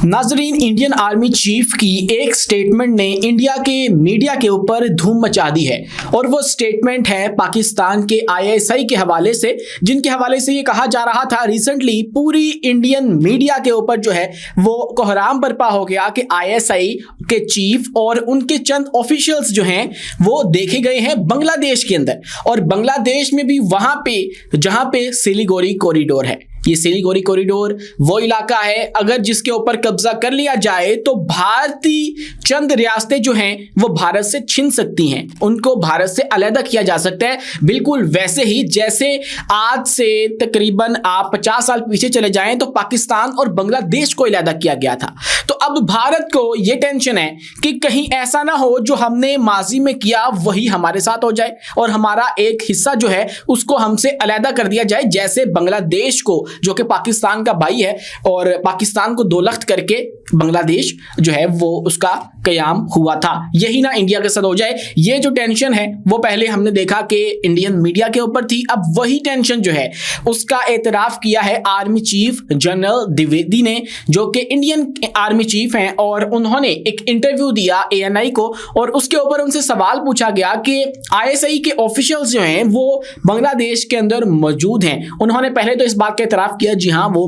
नाजरीन, Indian army chief की एक स्टेटमेंट ने इंडिया के मीडिया के ऊपर धूम मचा दी है और वो स्टेटमेंट है पाकिस्तान के आईएसआई के हवाले से, जिनके हवाले से ये कहा जा रहा था रिसेंटली पूरी इंडियन मीडिया के ऊपर जो है वो कोहराम बरपा हो गया कि आईएसआई के चीफ और उनके चंद ऑफिशियल्स जो हैं वो देखे गए हैं बांग्लादेश के अंदर, और बांग्लादेश में भी वहां पे जहां पे सिलीगुड़ी कॉरिडोर है। ये सिलीगुड़ी कॉरिडोर वो इलाका है अगर जिसके ऊपर कब्जा कर लिया जाए तो भारतीय चंद रियासतें जो हैं वो भारत से छिन सकती हैं, उनको भारत से अलग किया जा सकता है। बिल्कुल वैसे ही जैसे आज से तकरीबन आप 50 साल पीछे चले जाएं तो पाकिस्तान और बांग्लादेश को अलग किया गया था। तो अब भारत को ये टेंशन है कि कहीं ऐसा ना हो जो हमने माजी में किया वही हमारे साथ हो जाए और हमारा एक हिस्सा जो है उसको हमसे अलग कर दिया जाए, जैसे बांग्लादेश को जो कि पाकिस्तान का भाई है और पाकिस्तान को दो लख्त करके बांग्लादेश जो है वो उसका कयाम हुआ था, यही ना इंडिया के साथ हो जाए। ये जो टेंशन है वो पहले हमने देखा कि इंडियन मीडिया के ऊपर थी, अब वही टेंशन जो है उसका एतराफ किया है आर्मी चीफ जनरल द्विवेदी ने, जो कि इंडियन आर्मी चीफ हैं, और उन्होंने एक इंटरव्यू दिया एएनआई को और उसके ऊपर उनसे सवाल पूछा गया कि आईएसआई के ऑफिशियल्स जो हैं वो बांग्लादेश के अंदर मौजूद हैं। उन्होंने पहले तो इस बात का एतराफ किया जी हाँ वो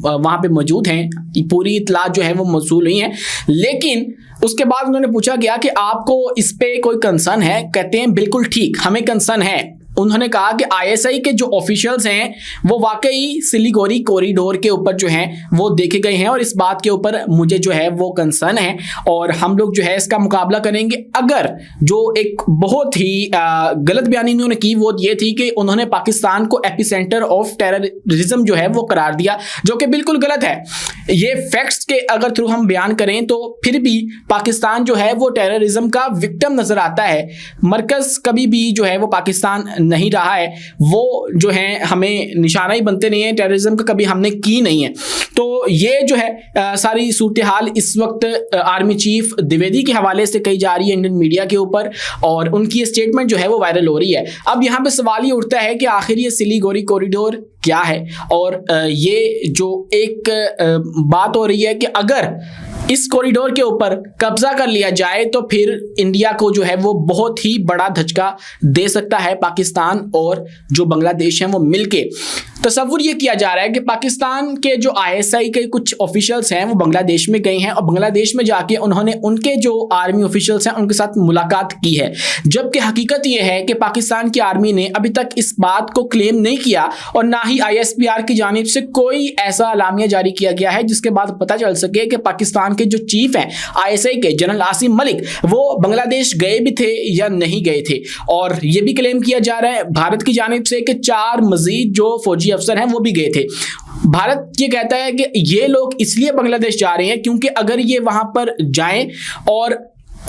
वहां पे मौजूद हैं, पूरी इतला जो है वो मौसूल हुई है, लेकिन उसके बाद उन्होंने पूछा गया कि आपको इस पे कोई कंसर्न है? कहते हैं बिल्कुल ठीक, हमें कंसर्न है। उन्होंने कहा कि आईएसआई के जो ऑफिशियल्स हैं वो वाकई सिलीगुड़ी कॉरिडोर के ऊपर जो हैं वो देखे गए हैं और इस बात के ऊपर मुझे जो है वो कंसर्न है और हम लोग जो है इसका मुकाबला करेंगे। अगर जो एक बहुत ही गलत बयानी उन्होंने की वो ये थी कि उन्होंने पाकिस्तान को एपिसेंटर ऑफ टेररिज्म जो है वो करार दिया, जो कि बिल्कुल गलत है। ये फैक्ट्स के अगर थ्रू हम बयान करें तो फिर भी पाकिस्तान जो है वो टेररिज्म का विक्टिम नजर आता है। मरकज कभी भी जो है वो पाकिस्तान नहीं रहा है, वो जो है हमें निशाना ही बनते नहीं है, टेररिज्म का कभी हमने की नहीं है। तो ये जो है सारी सूरत हाल इस वक्त आर्मी चीफ द्विवेदी के हवाले से कही जा रही है इंडियन मीडिया के ऊपर और उनकी स्टेटमेंट जो है वो वायरल हो रही है। अब यहाँ पे सवाल ये उठता है कि आखिर ये सिलीगुड़ी कॉरिडोर क्या है, और ये जो एक बात हो रही है कि अगर इस कॉरिडोर के ऊपर कब्जा कर लिया जाए तो फिर इंडिया को जो है वो बहुत ही बड़ा धचका दे सकता है पाकिस्तान और जो बांग्लादेश हैं वो मिलके। तस्वुर ये किया जा रहा है कि पाकिस्तान के जो आईएसआई के कुछ ऑफिशियल्स हैं वो बांग्लादेश में गए हैं और बांग्लादेश में जाके उन्होंने उनके जो आर्मी ऑफिशियल्स हैं उनके साथ मुलाकात की है, जबकि हकीकत ये है कि पाकिस्तान की आर्मी ने अभी तक इस बात को क्लेम नहीं किया और ना ही आईएसपीआर की जानिब से कोई ऐसा अलामिया जारी किया गया है जिसके बाद पता चल सके कि पाकिस्तान के जो चीफ हैं आईएसआई के जनरल आसिम मलिक वो बांग्लादेश गए भी थे या नहीं गए थे। और ये भी क्लेम किया जा रहा है भारत की जानिब से कि 4 मजीद जो फौजी अफसर हैं वो भी गए थे। भारत ये कहता है कि ये लोग इसलिए बांग्लादेश जा रहे हैं क्योंकि अगर ये वहां पर जाएं और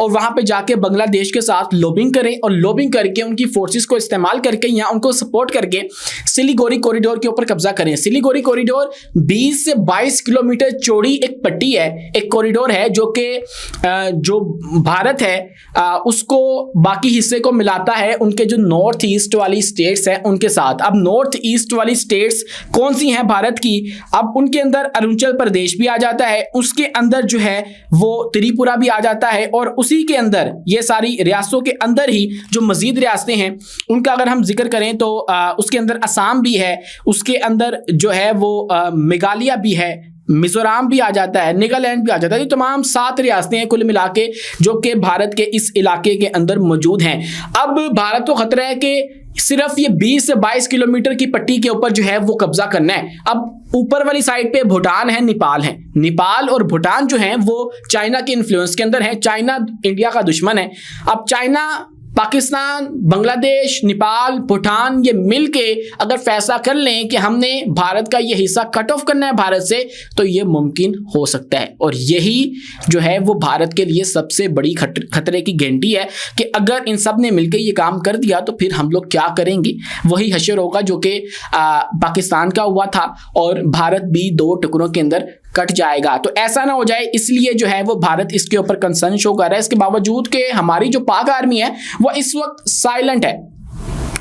वहां पे जाके बांग्लादेश के साथ लॉबिंग करें और लॉबिंग करके उनकी फोर्सेस को इस्तेमाल करके या उनको सपोर्ट करके सिलीगुड़ी कॉरिडोर के ऊपर कब्जा करें। सिलीगुड़ी कॉरिडोर 20 से 22 किलोमीटर चौड़ी एक पट्टी है, एक कॉरिडोर है जो कि जो भारत है उसको बाकी हिस्से को मिलाता है उनके जो नॉर्थ ईस्ट वाली स्टेट्स हैं उनके साथ। अब नॉर्थ ईस्ट वाली स्टेट्स कौन सी हैं भारत की? अब उनके अंदर अरुणाचल प्रदेश भी आ जाता है, उसके अंदर जो है वो त्रिपुरा भी आ जाता है और उसी के अंदर ये सारी रियासतों के अंदर ही जो मजीद रियासतें हैं उनका अगर हम जिक्र करें तो उसके अंदर असम भी है, उसके अंदर जो है वो मेघालय भी है, मिजोरम भी आ जाता है, नागालैंड भी आ जाता है। ये तमाम 7 रियासतें हैं कुल मिला के जो कि भारत के इस इलाके के अंदर मौजूद हैं। अब भारत को खतरा है कि सिर्फ ये 20 से 22 किलोमीटर की पट्टी के ऊपर जो है वो कब्जा करना है। अब ऊपर वाली साइड पे भूटान है, नेपाल है, नेपाल और भूटान जो है वो चाइना के इन्फ्लुएंस के अंदर है। चाइना इंडिया का दुश्मन है। अब चाइना, पाकिस्तान, बांग्लादेश, नेपाल, भूटान ये मिलके अगर फैसला कर लें कि हमने भारत का ये हिस्सा कट ऑफ करना है भारत से तो ये मुमकिन हो सकता है। और यही जो है वो भारत के लिए सबसे बड़ी खतरे की घंटी है कि अगर इन सब ने मिलकर ये काम कर दिया तो फिर हम लोग क्या करेंगे। वही हश्र होगा जो कि पाकिस्तान का हुआ था और भारत भी 2 टुकड़ों के अंदर कट जाएगा। तो ऐसा ना हो जाए इसलिए जो है वो भारत इसके ऊपर कंसर्न शो कर रहा है। इसके बावजूद कि हमारी जो पाक आर्मी है वो इस वक्त साइलेंट है।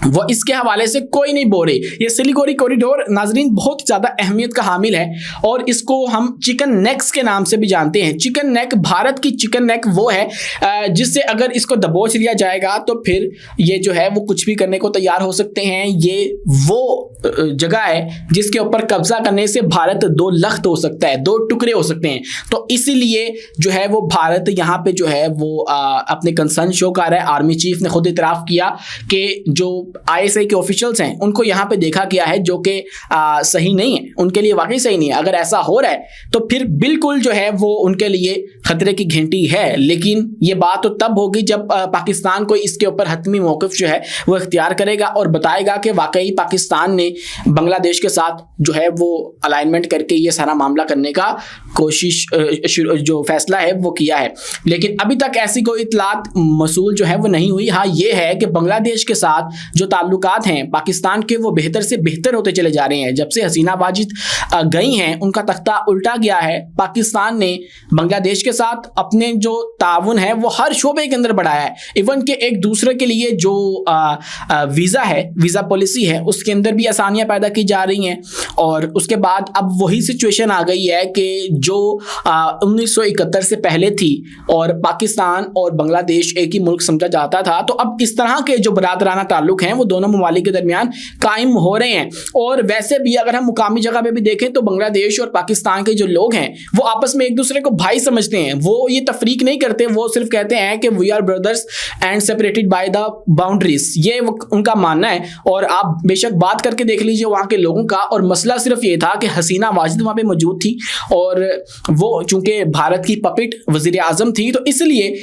वो इसके हवाले से कोई नहीं बोल रही। ये सिलीगुड़ी कॉरिडोर नाजरीन बहुत ज़्यादा अहमियत का हामिल है और इसको हम चिकन नेक्स के नाम से भी जानते हैं। चिकन नेक, भारत की चिकन नेक वो है जिससे अगर इसको दबोच लिया जाएगा तो फिर ये जो है वो कुछ भी करने को तैयार हो सकते हैं। ये वो जगह है जिसके ऊपर कब्जा करने से भारत दो लख्त हो सकता है, दो टुकड़े हो सकते हैं। तो इसीलिए जो है वो भारत यहाँ पे जो है वो अपने कंसर्न शो कर रहा है। आर्मी चीफ ने खुद इतराफ़ किया कि जो आईएसआई के ऑफिशियल्स हैं उनको यहाँ पे देखा गया है जो कि सही नहीं है, उनके लिए वाकई सही नहीं है। अगर ऐसा हो रहा है तो फिर बिल्कुल जो है वो उनके लिए खतरे की घंटी है। लेकिन ये बात तो तब होगी जब पाकिस्तान को इसके ऊपर हतमी मौक़िफ़ जो है वो इख्तियार करेगा और बताएगा कि वाकई पाकिस्तान ने बांग्लादेश के साथ जो है वो अलाइनमेंट करके ये सारा मामला करने का कोशिश जो फैसला है वो किया है। लेकिन अभी तक ऐसी कोई इतलात मसूल जो है वो नहीं हुई। हाँ, ये है कि बांग्लादेश के साथ जो ताल्लुकात हैं पाकिस्तान के वो बेहतर से बेहतर होते चले जा रहे हैं। जब से हसीना वाजिद गई हैं उनका तख्ता उल्टा गया है। पाकिस्तान ने बांग्लादेश के साथ अपने जो ताउन है वो हर शोबे के अंदर बढ़ाया है। इवन के एक दूसरे के लिए जो वीज़ा है, वीज़ा पॉलिसी है, उसके अंदर भी आसानियाँ पैदा की जा रही हैं। और उसके बाद अब वही सिचुएशन आ गई है कि जो 1971 से पहले थी और पाकिस्तान और बांग्लादेश एक ही मुल्क समझा जाता था, तो अब इस तरह के जो बरादराना ताल्लुक हैं वो दोनों ममालिक के दरमियान कायम हो रहे हैं। और वैसे भी अगर हम मुकामी जगह पे भी देखें तो बांग्लादेश और पाकिस्तान के जो लोग हैं वो आपस में एक दूसरे को भाई समझते हैं। वो ये तफरीक नहीं करते, वो सिर्फ कहते हैं कि we are brothers and separated by the boundaries. ये उनका मानना है। और आप बेशक बात करके देख लीजिए वहाँ के लोगों का, और मसला सिर्फ ये था कि हसीना वाजिद वहाँ पे मौजूद थी और वो चूंकि भारत की पपेट वज़ीर आज़म थी तो इसलिए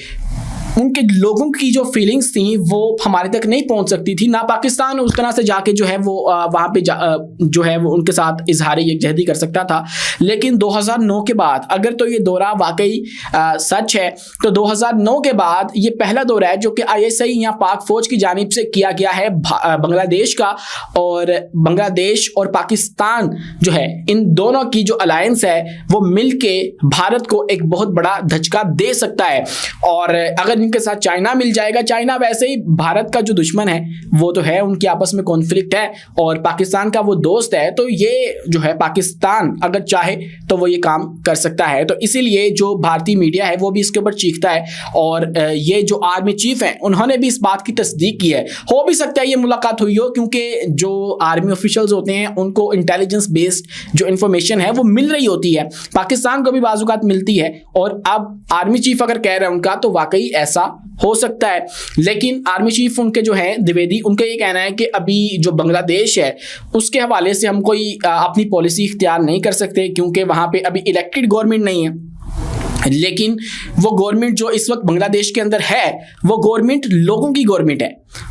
उनके लोगों की जो फीलिंग्स थी वो हमारे तक नहीं पहुंच सकती थी। ना पाकिस्तान उस तरह से जाके जो है वो वहाँ पे जो है वो उनके साथ इजहार यकजहती कर सकता था। लेकिन 2009 के बाद, अगर तो ये दौरा वाकई सच है तो 2009 के बाद ये पहला दौरा है जो कि आईएसआई या पाक फौज की जानिब से किया गया है बांग्लादेश का। और बांग्लादेश और पाकिस्तान जो है इन दोनों की जो अलायंस है वो मिल के भारत को एक बहुत बड़ा धचका दे सकता है। और अगर इनके साथ चाइना मिल जाएगा, चाइना वैसे ही भारत का जो दुश्मन है वो तो है, उनके आपस में कॉन्फ्लिक्ट है और पाकिस्तान का वो दोस्त है, तो ये जो है पाकिस्तान अगर चाहे तो वो ये काम कर सकता है। तो इसीलिए जो भारतीय मीडिया है वो भी इसके ऊपर चीखता है। और ये जो आर्मी चीफ हैं उन्होंने भी इस बात की तस्दीक की है। हो भी सकता है ये मुलाकात हुई हो क्योंकि जो आर्मी ऑफिशियल्स होते हैं उनको इंटेलिजेंस बेस्ड जो इन्फॉर्मेशन है वो मिल रही होती है, पाकिस्तान को भी बाज़-औक़ात मिलती है। और अब आर्मी चीफ अगर कह रहे हैं उनका तो वाकई ऐसा हो सकता है। लेकिन आर्मी चीफ उनके जो है द्विवेदी, उनका ये कहना है कि अभी जो बांग्लादेश है उसके हवाले से हम कोई अपनी पॉलिसी इख्तियार नहीं कर सकते क्योंकि वहाँ पे अभी इलेक्टेड गवर्नमेंट नहीं है। लेकिन वो गवर्नमेंट जो इस वक्त बांग्लादेश के अंदर है वो गवर्नमेंट लोगों की गवर्नमेंट है,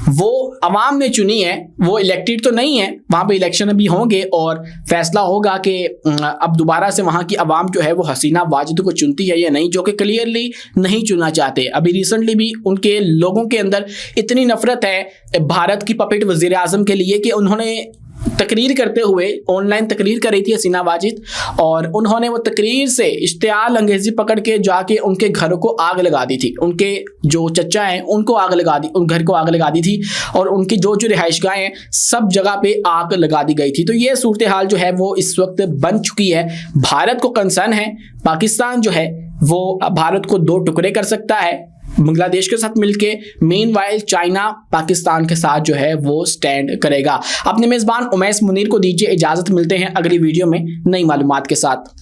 वो अवाम ने चुनी है, वो इलेक्टेड तो नहीं है। वहाँ पे इलेक्शन अभी होंगे और फैसला होगा कि अब दोबारा से वहाँ की अवाम जो है वो हसीना वाजिद को चुनती है या नहीं, जो कि क्लियरली नहीं चुनना चाहते। अभी रिसेंटली भी उनके लोगों के अंदर इतनी नफरत है भारत की पपेट वज़ीर आज़म के लिए कि उन्होंने तकरीर करते हुए, ऑनलाइन तकरीर कर रही थी हसीना वाजिद, और उन्होंने वो तकरीर से इश्तियाल अंगेजी पकड़ के जाके उनके घरों को आग लगा दी थी। उनके जो चचा हैं उनको आग लगा दी, उन घर को आग लगा दी थी और उनकी जो रिहाइशगाहें हैं सब जगह पे आग लगा दी गई थी। तो ये सूरत हाल जो है वो इस वक्त बन चुकी है। भारत को कंसर्न है, पाकिस्तान जो है वो भारत को दो टुकड़े कर सकता है बांग्लादेश के साथ मिलके। मीनवाइल चाइना पाकिस्तान के साथ जो है वो स्टैंड करेगा। अपने मेज़बान उमैस मुनीर को दीजिए इजाज़त, मिलते हैं अगली वीडियो में नई मालूमात के साथ।